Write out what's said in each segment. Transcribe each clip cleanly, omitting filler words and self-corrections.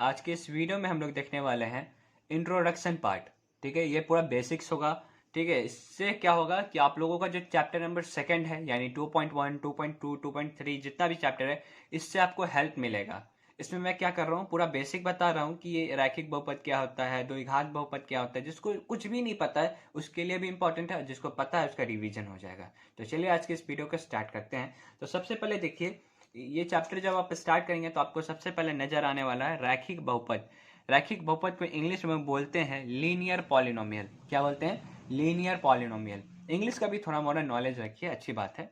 आज के इस वीडियो में हम लोग देखने वाले हैं इंट्रोडक्शन पार्ट। ठीक है, ये पूरा बेसिक्स होगा। ठीक है, इससे क्या होगा कि आप लोगों का जो चैप्टर नंबर सेकंड है यानी 2.1, 2.2, 2.3 जितना भी चैप्टर है, इससे आपको हेल्प मिलेगा। इसमें मैं क्या कर रहा हूँ, पूरा बेसिक बता रहा हूँ कि ये रैखिक बहुपद क्या होता है, द्विघात बहुपद क्या होता है। जिसको कुछ भी नहीं पता है उसके लिए भी इंपॉर्टेंट है, जिसको पता है उसका रिवीजन हो जाएगा। तो चलिए आज के इस वीडियो को स्टार्ट करते हैं। तो सबसे पहले देखिए, ये चैप्टर जब आप स्टार्ट करेंगे तो आपको सबसे पहले नजर आने वाला है रैखिक बहुपद। रैखिक बहुपद को इंग्लिश में बोलते हैं लीनियर पॉलिनोमियल। क्या बोलते हैं? Linear polynomial. इंग्लिश का भी थोड़ा मोड़ा नॉलेज रखिए, अच्छी बात है।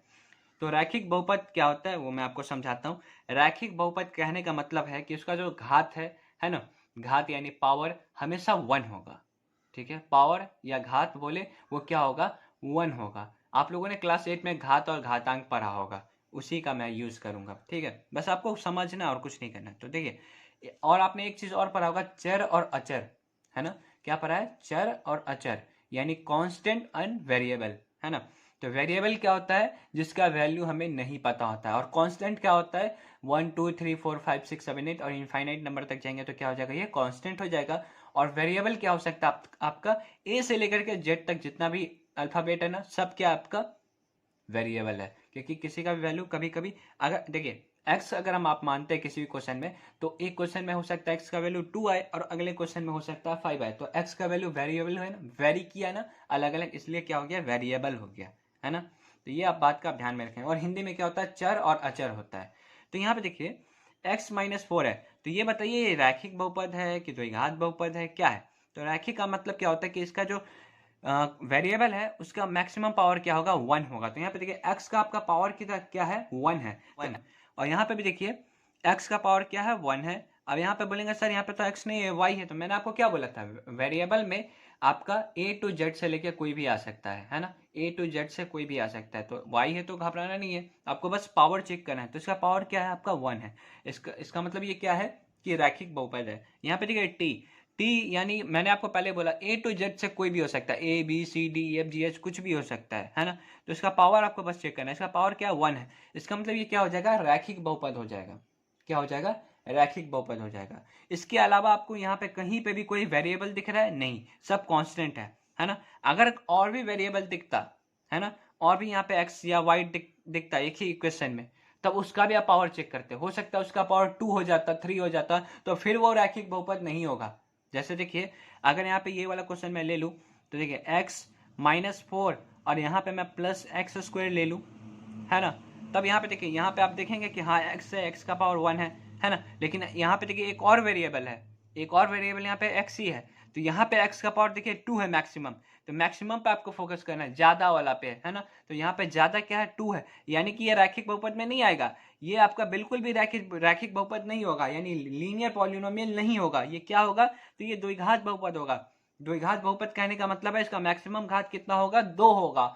तो रैखिक बहुपद क्या होता है वो मैं आपको समझाता हूँ। रैखिक बहुपद कहने का मतलब है कि उसका जो घात है ना, घात यानी पावर हमेशा 1 होगा। ठीक है, पावर या घात बोले वो क्या होगा, 1 होगा। आप लोगों ने क्लास 8 में घात और घातांक पढ़ा होगा, उसी का मैं यूज करूंगा। ठीक है, बस आपको समझना और कुछ नहीं करना। तो देखिए, और आपने एक चीज और पढ़ा होगा, चर और अचर, है ना। क्या पढ़ा है? चर और अचर यानी कांस्टेंट एंड वेरिएबल, है ना। तो वेरिएबल क्या होता है? जिसका वैल्यू हमें नहीं पता होता है। और कांस्टेंट क्या होता है? 1 2 3 4 5 6 7 8 और इनफाइनाइट नंबर तक जाएंगे तो क्या हो जाएगा, ये कांस्टेंट हो जाएगा। और वेरिएबल क्या हो सकता है? आपका ए से लेकर के जेड तक जितना भी अल्फाबेट है ना, सब क्या आपका वेरिएबल है। क्योंकि किसी का भी वैल्यू कभी कभी, अगर देखिए एक्स अगर आप मानते हैं किसी भी क्वेश्चन में, तो एक क्वेश्चन में हो सकता है एक्स का वैल्यू 2 आए और अगले क्वेश्चन में हो सकता है 5 आए। तो एक्स का वैल्यू वेरिएबल है ना, वेरी किया ना, अलग अलग, इसलिए क्या हो गया, वेरिएबल हो गया, है ना। तो ये आप बात का ध्यान में रखें। और हिंदी में क्या होता है, चर और अचर होता है। तो यहाँ पे देखिए x-4 है, तो ये बताइए ये रैखिक बहुपद है कि द्विघात बहुपद है, क्या है? तो रैखिक का मतलब क्या होता है कि इसका जो वेरिएबल है उसका मैक्सिमम पावर क्या होगा, 1 होगा। तो यहाँ पे देखिए x का आपका पावर कितना क्या है, 1 है, 1। और यहाँ पे भी देखिए x का पावर क्या है, 1 है। अब यहाँ पे बोलेंगे सर यहाँ पे तो x नहीं है, y है। तो मैंने आपको क्या बोला था, वेरिएबल में आपका a to z से लेके कोई भी आ सकता है ना, a to z से कोई भी आ सकता है। तो y है तो घबराना नहीं है, आपको बस पावर चेक करना है। तो इसका पावर क्या है, आपका 1 है। इसका मतलब ये क्या है कि रैखिक बहुपद है। यहाँ पे देखिए टी यानी मैंने आपको पहले बोला ए टू जेड से कोई भी हो सकता है, A B C D F G H कुछ भी हो सकता है ना। तो इसका पावर आपको बस चेक करना है, इसका पावर क्या है, 1 है। इसका मतलब ये क्या हो जाएगा, रैखिक बहुपद हो जाएगा। क्या हो जाएगा, रैखिक बहुपद हो जाएगा। इसके अलावा आपको यहाँ पे कहीं पे भी कोई वेरिएबल दिख रहा है? नहीं, सब कांस्टेंट है ना। अगर और भी वेरिएबल दिखता है ना, और भी यहाँ पे एक्स या वाई दिखता एक ही इक्वेशन में, तब उसका भी आप पावर चेक करते। हो सकता है उसका पावर 2 हो जाता, 3 हो जाता, तो फिर वो रैखिक बहुपद नहीं होगा। जैसे देखिए, अगर यहाँ पे ये वाला क्वेश्चन मैं ले लूँ, तो देखिए x-4 और यहाँ पे मैं प्लस एक्स स्क्वायर ले लूँ, है ना। तब यहाँ पे देखिए, यहाँ पे आप देखेंगे कि हाँ x है, x का पावर 1 है ना। लेकिन यहाँ पे देखिए एक और वेरिएबल है, एक और वेरिएबल यहाँ पे x ही है। तो यहाँ पे x का पावर देखिए 2 है मैक्सिमम। तो मैक्सिमम पे आपको फोकस करना है, ज्यादा वाला पे, है ना। तो यहाँ पे ज्यादा क्या है, 2 है, यानी कि ये रैखिक बहुपद में नहीं आएगा। ये आपका बिल्कुल भी रैखिक बहुपद नहीं होगा, यानी लीनियर पॉलिनोमियल नहीं होगा। ये क्या होगा, तो ये द्विघात बहुपद होगा। द्विघात बहुपद कहने का मतलब है इसका मैक्सिमम घात कितना होगा, 2 होगा।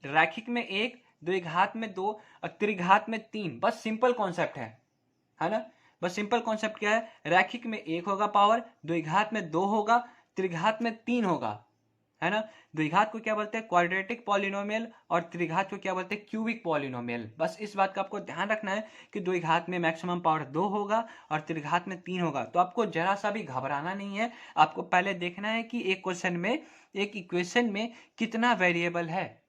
रैखिक में 1, द्विघात में 2 और त्रिघात में 3। बस सिंपल कॉन्सेप्ट है ना। बस सिंपल कॉन्सेप्ट क्या है, रैखिक में 1 होगा पावर, द्विघात में 2 होगा, त्रिघात में 3 होगा, है ना। द्विघात को क्या बोलते हैं, क्वाड्रेटिक पॉलिनोमियल, और त्रिघात को क्या बोलते हैं, क्यूबिक पॉलिनोमियल। बस इस बात का आपको ध्यान रखना है कि द्विघात में मैक्सिमम पावर 2 होगा और त्रिघात में 3 होगा। तो आपको जरा सा भी घबराना नहीं है। आपको पहले देखना है कि एक क्वेश्चन में, एक इक्वेशन में कितना वेरिएबल है।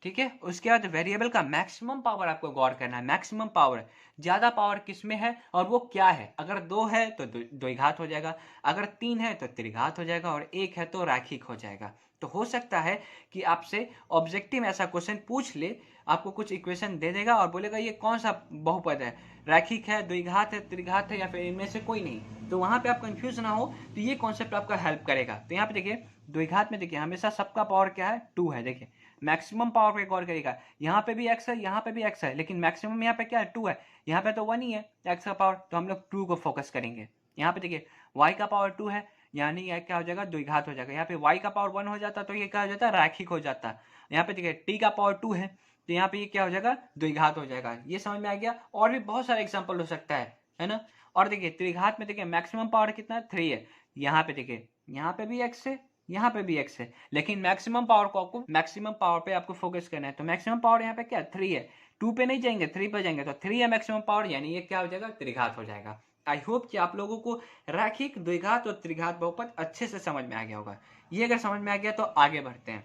ठीक है, उसके बाद वेरिएबल का मैक्सिमम पावर आपको गौर करना है। मैक्सिमम पावर, ज्यादा पावर किस में है और वो क्या है। अगर 2 है तो द्विघात हो जाएगा, अगर 3 है तो त्रिघात हो जाएगा, और 1 है तो रैखिक हो जाएगा। तो हो सकता है कि आपसे ऑब्जेक्टिव में ऐसा क्वेश्चन पूछ ले, आपको कुछ इक्वेशन दे देगा और बोलेगा ये कौन सा बहुपद है, रैखिक है, द्विघात है, त्रिघात है, या फिर इनमें से कोई नहीं। तो वहां पे आप कंफ्यूज ना हो, तो ये कॉन्सेप्ट आपका हेल्प करेगा। तो यहाँ पे देखिए, द्विघात में देखिए हमेशा सबका पावर क्या है, 2 है। देखिए मैक्सिमम पावर पे गौर करेगा, यहाँ पे भी x है, यहाँ पे भी x है, लेकिन मैक्सिमम यहाँ पे क्या है, 2 है। यहाँ पे तो 1 ही है x का पावर, तो हम लोग 2 को फोकस करेंगे। यहाँ पे देखिए y का पावर 2 है, यानी यह क्या हो जाएगा, द्विघात हो जाएगा। यहाँ पे y का पावर 1 हो जाता तो ये क्या हो जाता है, रैखिक हो जाता। यहाँ पे देखिए t का पावर 2 है, तो यहाँ पे ये क्या हो जाएगा, द्विघात हो जाएगा। ये समझ में आ गया। और भी बहुत सारे एग्जाम्पल हो सकता है ना। और देखिए त्रिघात में देखिए मैक्सिमम पावर कितना है, 3 है। यहाँ पे देखिए, यहाँ पे भी x है, यहाँ पे भी x है, लेकिन मैक्सिमम पावर को आपको, मैक्सिमम पावर पे आपको फोकस करना है। तो मैक्सिमम पावर यहाँ पे क्या है, 3 है। 2 पे नहीं जाएंगे, 3 पे जाएंगे, तो 3 है मैक्सिमम पावर, यानी ये क्या हो जाएगा, त्रिघात हो जाएगा। आई होप कि आप लोगों को रैखिक द्विघात और त्रिघात बहुपद अच्छे से समझ में आ गया होगा। ये अगर समझ में आ गया तो आगे बढ़ते हैं।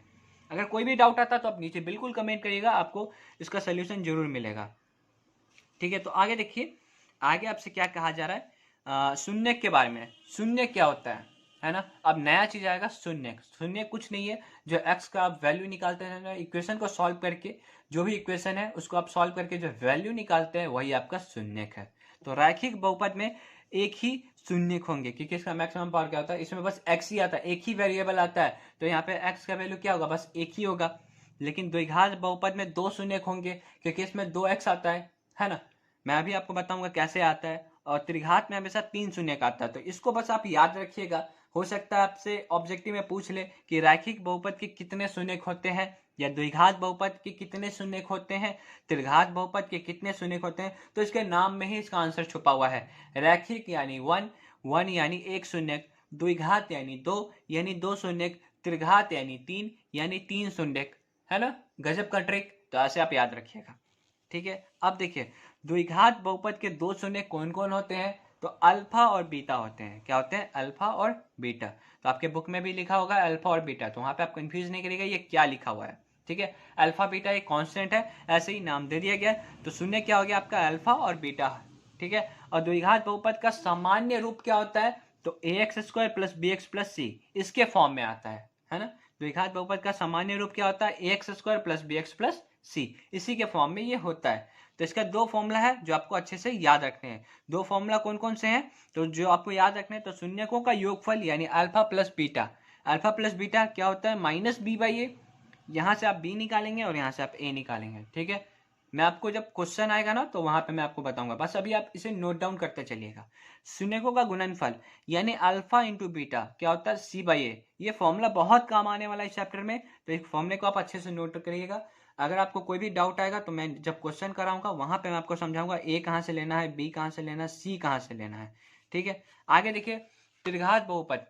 अगर कोई भी डाउट आता तो आप नीचे बिल्कुल कमेंट करिएगा, आपको इसका सोल्यूशन जरूर मिलेगा। ठीक है, तो आगे देखिए, आगे आपसे क्या कहा जा रहा है, शून्य के बारे में। शून्य क्या होता है ना। अब नया चीज आएगा शून्य। शून्य कुछ नहीं है, जो एक्स का आप वैल्यू निकालते हैं ना इक्वेशन को सॉल्व करके, जो भी इक्वेशन है उसको आप सॉल्व करके जो वैल्यू निकालते हैं वही आपका शून्यक है। तो रैखिक बहुपद में एक ही शून्यक होंगे, क्योंकि इसका मैक्सिमम पावर क्या होता है, इसमें बस एक्स ही आता है, एक ही वेरिएबल आता है, तो यहाँ पे एक्स का वैल्यू क्या होगा, बस एक ही होगा। लेकिन द्विघात बहुपद में दो शून्यक होंगे, क्योंकि इसमें दो एक्स आता है ना। मैं अभी आपको बताऊंगा कैसे आता है। और त्रिघात में हमेशा तीन शून्यक आता है, तो इसको बस आप याद रखिएगा। हो सकता है आपसे ऑब्जेक्टिव में पूछ ले कि रैखिक बहुपद के कितने शून्यक होते हैं, या द्विघात बहुपद के कितने शून्यक होते हैं, त्रिघात बहुपद के कितने शून्यक होते हैं, तो इसके नाम में ही इसका आंसर छुपा हुआ है। रैखिक यानी वन यानी एक शून्यक, द्विघात यानी दो शून्यक, त्रिघात यानी यानी तीन शून्यक, है ना। गजब का ट्रिक, तो ऐसे आप याद रखिएगा। ठीक है, अब देखिए द्विघात बहुपद के दो शून्यक कौन कौन होते हैं, तो अल्फा और बीटा होते हैं। क्या होते हैं, अल्फा और बीटा। तो आपके बुक में भी लिखा होगा अल्फा और बीटा, तो वहां पे आप कंफ्यूज नहीं करिएगा ये क्या लिखा हुआ है। ठीक है, अल्फा बीटा एक कांस्टेंट है, ऐसे ही नाम दे दिया गया। तो शून्य क्या हो गया आपका, अल्फा और बीटा। ठीक है, और द्विघात बहुपद का सामान्य रूप क्या होता है, तो ax² plus bx plus c, इसके फॉर्म में आता है ना। द्विघात बहुपद का सामान्य रूप क्या होता है, ax² plus bx plus c, इसी के फॉर्म में ये होता है। तो इसका दो फॉर्मूला है जो आपको अच्छे से याद रखने हैं। दो फॉर्मूला कौन कौन से हैं, तो जो आपको याद रखने हैं, तो शून्यकों का योगफल यानी alpha plus beta. Alpha plus beta क्या होता है, माइनस बी बाई ए। यहाँ से आप बी निकालेंगे और यहाँ से आप ए निकालेंगे। ठीक है, मैं आपको जब क्वेश्चन आएगा ना तो वहां पे मैं आपको बताऊंगा, बस अभी आप इसे नोट डाउन करते चलिएगा। शून्यकों का गुणनफल यानी अल्फा इंटू बीटा क्या होता है, सी बाई ए। ये फॉर्मूला बहुत काम आने वाला है इस चैप्टर में, तो इस फॉर्मूले को आप अच्छे से नोट करिएगा। अगर आपको कोई भी डाउट आएगा तो मैं जब क्वेश्चन कराऊंगा वहां पे मैं आपको समझाऊंगा ए कहाँ से लेना है, बी कहाँ से लेना है, सी कहाँ से लेना है। ठीक है, आगे देखिए त्रिघात बहुपद।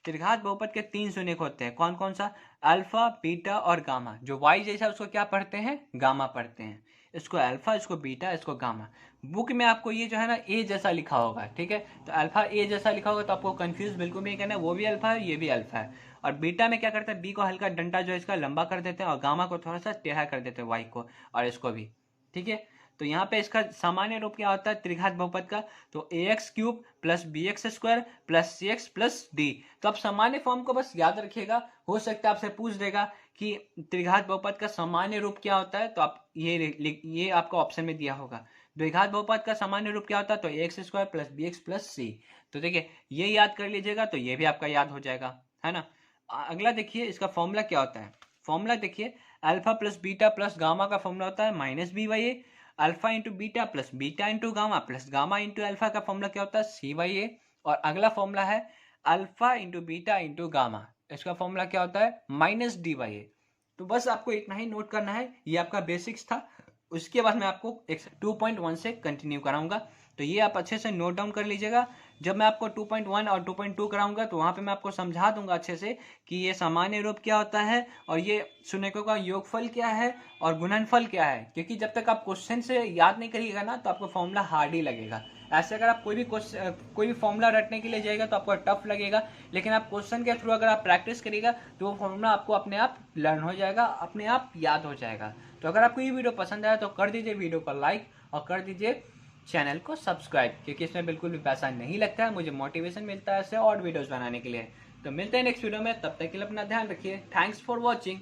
त्रिघात बहुपद के तीन शून्यक होते हैं, कौन कौन सा, अल्फा बीटा और गामा। जो वाई जैसा उसको क्या पढ़ते हैं, गामा पढ़ते हैं। इसको अल्फा, इसको बीटा, इसको गामा। बुक में आपको ये जो है ना ए जैसा लिखा होगा। ठीक है, तो अल्फा ए जैसा लिखा होगा तो आपको कंफ्यूज बिल्कुल नहीं करना है, वो भी अल्फा है ये भी अल्फा है। और बीटा में क्या करते हैं, बी को हल्का डंडा जो है इसका लंबा कर देते हैं, और गामा को थोड़ा सा टेढ़ा कर देते हैं, वाई को और इसको भी। ठीक है, तो यहाँ पे इसका सामान्य रूप क्या होता है त्रिघात बहुपद का, तो ax³ plus bx² plus cx plus d। तो आप सामान्य फॉर्म को बस याद रखिएगा। हो सकता है आपसे पूछ देगा कि त्रिघात बहुपद का सामान्य रूप क्या होता है, तो आप ये आपका ऑप्शन में दिया होगा। द्विघात बहुपद का सामान्य रूप क्या होता है, तो ax² plus bx plus c। तो देखिए ये याद कर लीजिएगा, तो ये भी आपका याद हो जाएगा, है ना। अगला देखिए इसका फॉर्मूला क्या होता है। फॉर्मूला देखिए alpha plus beta plus gamma का फॉर्मूला होता है minus B by A. Alpha into beta plus beta into gamma plus gamma into alpha का फॉर्मूला क्या होता है, सी बाई ए। और अगला फॉर्मूला है alpha into beta into gamma, इसका फॉर्मूला क्या होता है, माइनस डी बाई ए। तो बस आपको इतना ही नोट करना है, ये आपका बेसिक्स था। उसके बाद मैं आपको 2.1 से कंटिन्यू कराऊंगा, तो ये आप अच्छे से नोट डाउन कर लीजिएगा। जब मैं आपको 2.1 और 2.2 कराऊंगा तो वहां पे मैं आपको समझा दूंगा अच्छे से कि ये सामान्य रूप क्या होता है और ये शून्यकों का योगफल क्या है और गुणनफल क्या है। क्योंकि जब तक आप क्वेश्चन से याद नहीं करिएगा ना तो आपको फॉर्मूला हार्ड ही लगेगा। ऐसे अगर आप कोई भी फॉर्मूला रटने के लिए जाएगा तो आपको टफ लगेगा, लेकिन आप क्वेश्चन के थ्रू अगर आप प्रैक्टिस करिएगा तो वो फॉर्मूला आपको अपने आप लर्न हो जाएगा, अपने आप याद हो जाएगा। तो अगर आपको ये वीडियो पसंद आया तो कर दीजिए वीडियो को लाइक और कर दीजिए चैनल को सब्सक्राइब, क्योंकि इसमें बिल्कुल भी पैसा नहीं लगता है, मुझे मोटिवेशन मिलता है ऐसे और वीडियोस बनाने के लिए। तो मिलते हैं नेक्स्ट वीडियो में, तब तक के लिए अपना ध्यान रखिए। Thanks for watching.